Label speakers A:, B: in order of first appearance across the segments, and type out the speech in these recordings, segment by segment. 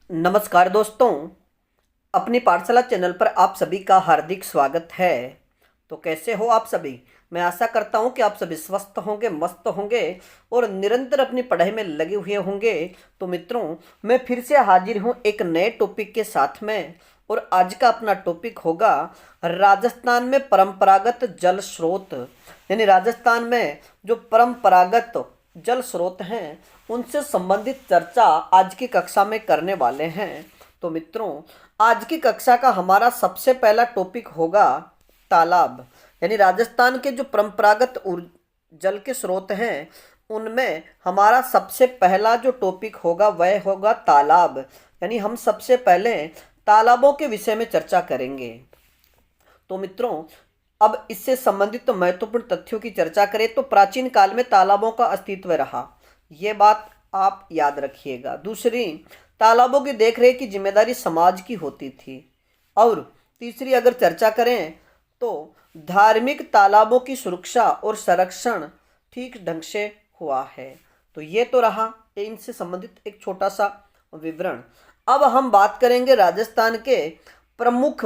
A: नमस्कार दोस्तों, अपनी पाठशाला चैनल पर आप सभी का हार्दिक स्वागत है। तो कैसे हो आप सभी? मैं आशा करता हूं कि आप सभी स्वस्थ होंगे, मस्त होंगे और निरंतर अपनी पढ़ाई में लगे हुए होंगे। तो मित्रों, मैं फिर से हाजिर हूं एक नए टॉपिक के साथ में। और आज का अपना टॉपिक होगा राजस्थान में परंपरागत जल स्रोत। यानी राजस्थान में जो परंपरागत जल स्रोत हैं उनसे संबंधित चर्चा आज की कक्षा में करने वाले हैं। तो मित्रों, आज की कक्षा का हमारा सबसे पहला टॉपिक होगा तालाब। यानी राजस्थान के जो परंपरागत जल के स्रोत हैं उनमें हमारा सबसे पहला जो टॉपिक होगा वह होगा तालाब। यानी हम सबसे पहले तालाबों के विषय में चर्चा करेंगे। तो मित्रों, अब इससे संबंधित तो महत्वपूर्ण तथ्यों की चर्चा करें तो प्राचीन काल में तालाबों का अस्तित्व रहा, ये बात आप याद रखिएगा। दूसरी, तालाबों की देखरेख की जिम्मेदारी समाज की होती थी। और तीसरी अगर चर्चा करें तो धार्मिक तालाबों की सुरक्षा और संरक्षण ठीक ढंग से हुआ है। तो ये तो रहा इनसे संबंधित एक छोटा सा विवरण। अब हम बात करेंगे राजस्थान के प्रमुख,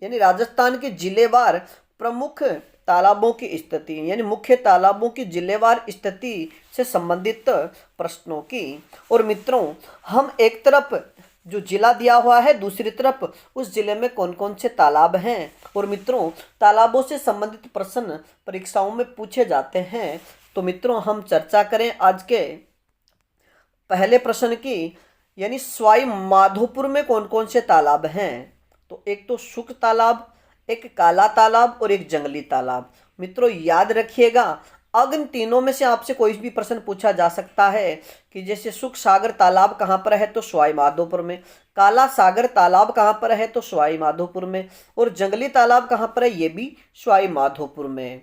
A: यानी राजस्थान के जिलेवार प्रमुख तालाबों की स्थिति, यानी मुख्य तालाबों की जिलेवार स्थिति से संबंधित प्रश्नों की। और मित्रों, हम एक तरफ जो जिला दिया हुआ है, दूसरी तरफ उस जिले में कौन कौन से तालाब हैं। और मित्रों, तालाबों से संबंधित प्रश्न परीक्षाओं में पूछे जाते हैं। तो मित्रों, हम चर्चा करें आज के पहले प्रश्न की। यानी सवाई माधोपुर में कौन कौन से तालाब हैं? तो एक तो शुक तालाब, एक काला तालाब और एक जंगली तालाब। मित्रों याद रखिएगा, अगर इन तीनों में से आपसे कोई भी प्रश्न पूछा जा सकता है कि जैसे सुख सागर तालाब कहाँ पर है तो सवाई माधोपुर में, काला सागर तालाब कहाँ पर है तो सवाई माधोपुर में, और जंगली तालाब कहाँ पर है ये भी सवाई माधोपुर में।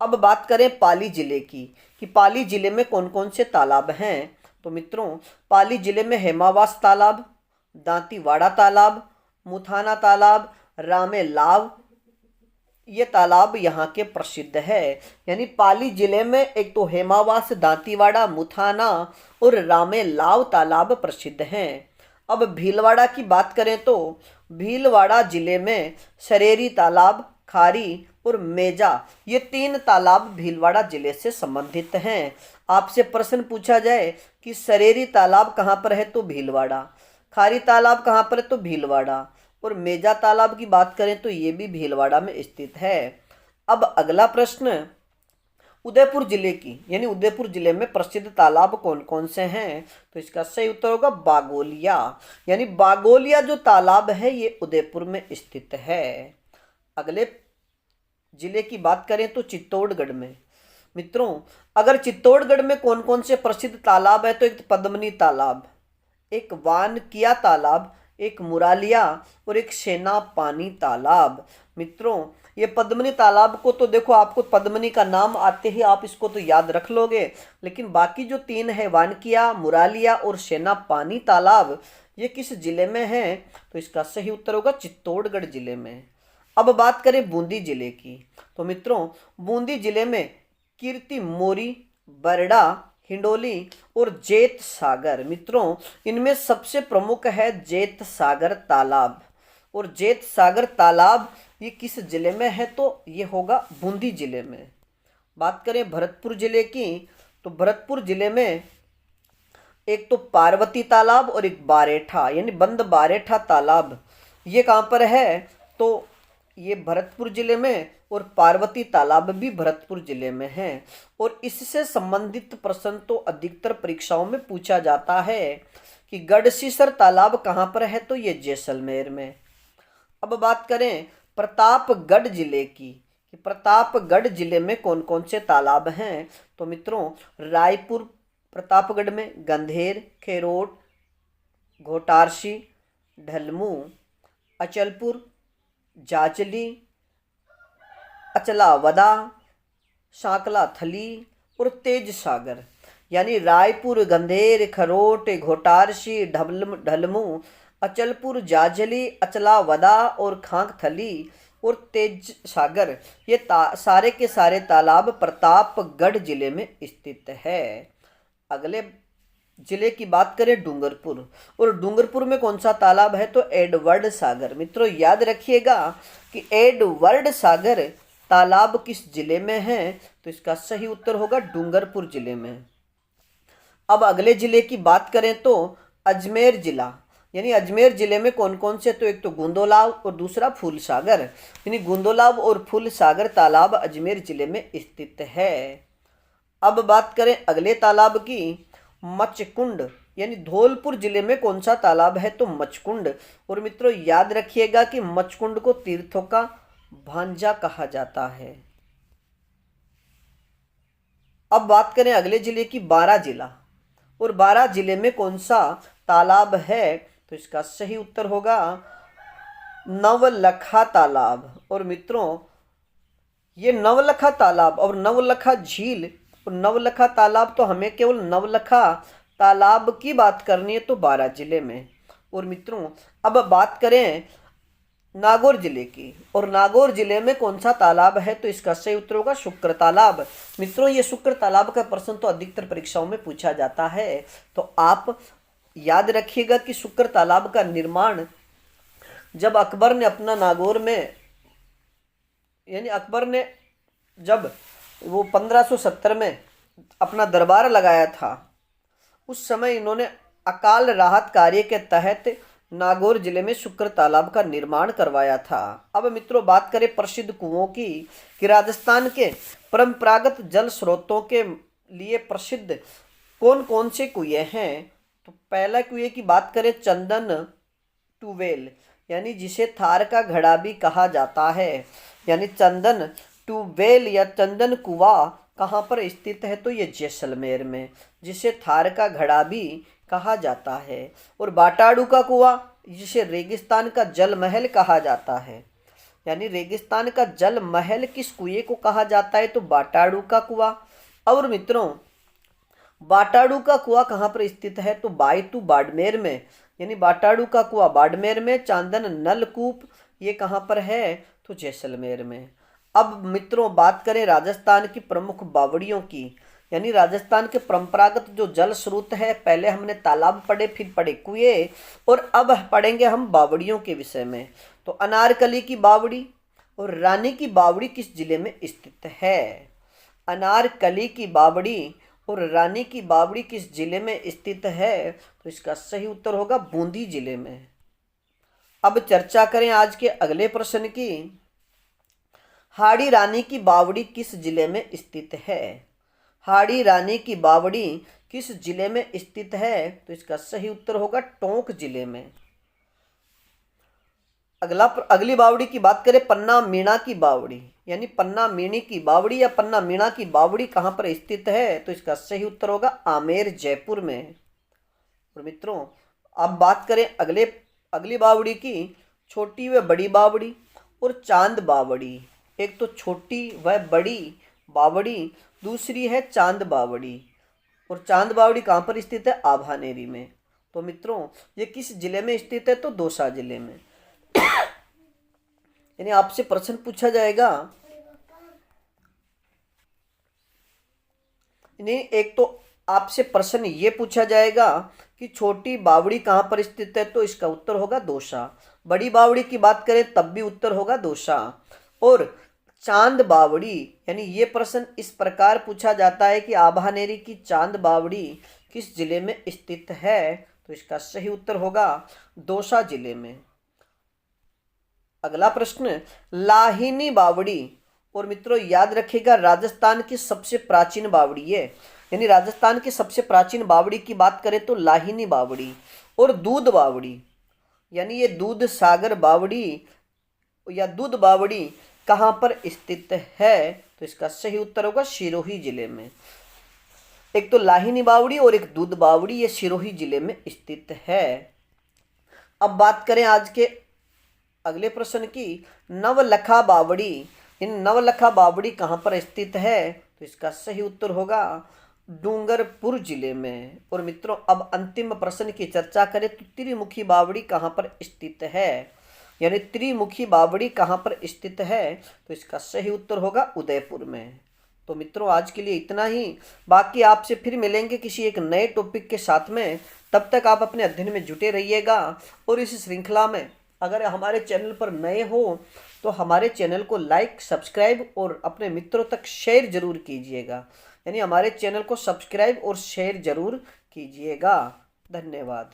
A: अब बात करें पाली जिले की कि पाली जिले में कौन कौन से तालाब हैं। तो मित्रों, पाली जिले में हेमावास तालाब, दांतीवाड़ा तालाब, मुथाना तालाब, रामेलाव, ये तालाब यहाँ के प्रसिद्ध है। यानी पाली जिले में एक तो हेमावास, दांतीवाड़ा, मुथाना और रामेलाव तालाब प्रसिद्ध हैं। अब भीलवाड़ा की बात करें तो भीलवाड़ा जिले में सरेरी तालाब, खारी और मेजा, ये तीन तालाब भीलवाड़ा जिले से संबंधित हैं। आपसे प्रश्न पूछा जाए कि सरेरी तालाब कहाँ पर है तो भीलवाड़ा, खारी तालाब कहाँ पर है तो भीलवाड़ा, और मेजा तालाब की बात करें तो ये भी भीलवाड़ा में स्थित है। अब अगला प्रश्न उदयपुर जिले की, यानी उदयपुर जिले में प्रसिद्ध तालाब कौन कौन से हैं। तो इसका सही उत्तर होगा बागोलिया। यानी बागोलिया जो तालाब है ये उदयपुर में स्थित है। अगले जिले की बात करें तो चित्तौड़गढ़ में। मित्रों, अगर चित्तौड़गढ़ में कौन कौन से प्रसिद्ध तालाब है तो एक पद्मनी तालाब, एक वानकिया तालाब, एक मुरालिया और एक सेना पानी तालाब। मित्रों, ये पद्मनी तालाब को तो देखो, आपको पद्मनी का नाम आते ही आप इसको तो याद रख लोगे, लेकिन बाकी जो तीन है वानकिया, मुरालिया और सेना पानी तालाब, ये किस जिले में है? तो इसका सही उत्तर होगा चित्तौड़गढ़ जिले में। अब बात करें बूंदी जिले की। तो मित्रों, बूंदी जिले में कीर्ति मोरी, बरडा, हिंडोली और जेत सागर। मित्रों, इनमें सबसे प्रमुख है जेत सागर तालाब। और जेत सागर तालाब ये किस जिले में है? तो ये होगा बूंदी जिले में। बात करें भरतपुर जिले की, तो भरतपुर जिले में एक तो पार्वती तालाब और एक बारेठा, यानी बंद बारेठा तालाब, ये कहाँ पर है? तो ये भरतपुर जिले में, और पार्वती तालाब भी भरतपुर जिले में है। और इससे संबंधित प्रश्न तो अधिकतर परीक्षाओं में पूछा जाता है कि गढ़सीसर तालाब कहाँ पर है? तो ये जैसलमेर में। अब बात करें प्रतापगढ़ जिले की कि प्रतापगढ़ जिले में कौन कौन से तालाब हैं। तो मित्रों, रायपुर प्रतापगढ़ में गंधेर, खेरोट, घोटारसी, ढलमू, अचलपुर, जाचली, अचलावदा, सांकला थली और तेज सागर। यानी रायपुर, गंधेर, खरोट, घोटारसी, ढलमू, अचलपुर, जाजली, अचलावदा और खांकथली और तेज सागर, ये सारे के सारे तालाब प्रतापगढ़ जिले में स्थित है। अगले जिले की बात करें डूंगरपुर, और डूंगरपुर में कौन सा तालाब है तो एडवर्ड सागर। मित्रों याद रखिएगा कि एडवर्ड सागर तालाब किस जिले में है तो इसका सही उत्तर होगा डूंगरपुर जिले में। अब अगले जिले की बात करें तो अजमेर जिला, यानी अजमेर जिले में कौन कौन से, तो एक तो गुंदोलाव और दूसरा फूलसागर, यानी गुंदोलाव और फूलसागर तालाब अजमेर जिले में स्थित है। अब बात करें अगले तालाब की, मचकुंड, यानी धौलपुर जिले में कौन सा तालाब है तो मचकुंड। और मित्रों याद रखिएगा कि मचकुंड को तीर्थों का भांजा कहा जाता है। अब बात करें अगले जिले की, बारां जिला, और बारां जिले में कौन सा तालाब है तो इसका सही उत्तर होगा नवलखा तालाब। और मित्रों ये नवलखा तालाब और नवलखा झील और नवलखा तालाब, तो हमें केवल नवलखा तालाब की बात करनी है तो बारां जिले में। और मित्रों अब बात करें नागौर जिले की, और नागौर जिले में कौन सा तालाब है तो इसका सही उत्तर होगा शुक्र तालाब। मित्रों ये शुक्र तालाब का प्रश्न तो अधिकतर परीक्षाओं में पूछा जाता है, तो आप याद रखिएगा कि शुक्र तालाब का निर्माण जब अकबर ने अपना नागौर में, यानी अकबर ने जब वो 1570 में अपना दरबार लगाया था, उस समय इन्होंने अकाल राहत कार्य के तहत नागौर जिले में शुक्र तालाब का निर्माण करवाया था। अब मित्रों बात करें प्रसिद्ध कुओं की, कि राजस्थान के परंपरागत जल स्रोतों के लिए प्रसिद्ध कौन कौन से कुएं हैं तो पहला कुएं की बात करें चंदन ट्यूबवेल, यानी जिसे थार का घड़ा भी कहा जाता है, यानी चंदन ट्यूबवेल या चंदन कुआं कहाँ पर स्थित है तो ये जैसलमेर में, जिसे थार का घड़ा भी कहा जाता है। और बाटाड़ू का कुआं, जिसे रेगिस्तान का जल महल कहा जाता है, यानी रेगिस्तान का जल महल किस कुएं को कहा जाता है तो बाटाड़ू का कुआं। और मित्रों बाटाड़ू का कुआं कहाँ पर स्थित है तो बायतू बाड़मेर में, यानी बाटाड़ू का कुआं बाड़मेर में। चांदन नलकूप ये कहाँ पर है तो जैसलमेर में। अब मित्रों बात करें राजस्थान की प्रमुख बावड़ियों की, यानी राजस्थान के परंपरागत जो जल स्रोत है, पहले हमने तालाब पढ़े, फिर पढ़े कुएं, और अब पढ़ेंगे हम बावड़ियों के विषय में। तो अनारकली की बावड़ी और रानी की बावड़ी किस जिले में स्थित है। अनारकली की बावड़ी और रानी की बावड़ी किस जिले में स्थित है तो इसका सही उत्तर होगा बूंदी जिले में। अब चर्चा करें आज के अगले प्रश्न की, हाड़ी रानी की बावड़ी किस जिले में स्थित है। हाड़ी रानी की बावड़ी किस जिले में स्थित है तो इसका सही उत्तर होगा टोंक जिले में। अगली बावड़ी की बात करें पन्ना मीणा की बावड़ी, यानी पन्ना मीणी की बावड़ी या पन्ना मीणा की बावड़ी कहाँ पर स्थित है तो इसका सही उत्तर होगा आमेर जयपुर में। और मित्रों अब बात करें अगली बावड़ी की, छोटी व बड़ी बावड़ी और चांद बावड़ी। एक तो छोटी व बड़ी बावड़ी, दूसरी है चांद बावड़ी। और चांद बावड़ी कहाँ पर स्थित है आभानेरी में। तो मित्रों ये किस जिले में स्थित है तो दौसा जिले में। यानी आपसे प्रश्न पूछा जाएगा, नहीं एक तो आपसे प्रश्न ये पूछा जाएगा कि छोटी बावड़ी कहाँ पर स्थित है तो इसका उत्तर होगा दौसा। बड़ी बावड़ी की बात करें तब भी उत्तर होगा दौसा। और चांद बावड़ी, यानी ये प्रश्न इस प्रकार पूछा जाता है कि आभानेरी की चांद बावड़ी किस जिले में स्थित है तो इसका सही उत्तर होगा दौसा जिले में। अगला प्रश्न लाहिनी बावड़ी, और मित्रों याद रखिएगा राजस्थान की सबसे प्राचीन बावड़ी है, यानी राजस्थान की सबसे प्राचीन बावड़ी की बात करें तो लाहिनी बावड़ी। और दूध बावड़ी, यानी ये दूध सागर बावड़ी या दूध बावड़ी कहाँ पर स्थित है तो इसका सही उत्तर होगा सिरोही जिले में। एक तो लाहिनी बावड़ी और एक दूध बावड़ी, ये सिरोही जिले में स्थित है। अब बात करें आज के अगले प्रश्न की, नवलखा बावड़ी। इन नवलखा बावड़ी कहाँ पर स्थित है तो इसका सही उत्तर होगा डूंगरपुर जिले में। और मित्रों अब अंतिम प्रश्न की चर्चा करें तो त्रिमुखी बावड़ी कहाँ पर स्थित है, यानी त्रिमुखी बावड़ी कहाँ पर स्थित है तो इसका सही उत्तर होगा उदयपुर में। तो मित्रों आज के लिए इतना ही। बाकी आपसे फिर मिलेंगे किसी एक नए टॉपिक के साथ में। तब तक आप अपने अध्ययन में जुटे रहिएगा। और इस श्रृंखला में अगर हमारे चैनल पर नए हो तो हमारे चैनल को लाइक, सब्सक्राइब और अपने मित्रों तक शेयर जरूर कीजिएगा। यानी हमारे चैनल को सब्सक्राइब और शेयर जरूर कीजिएगा। धन्यवाद।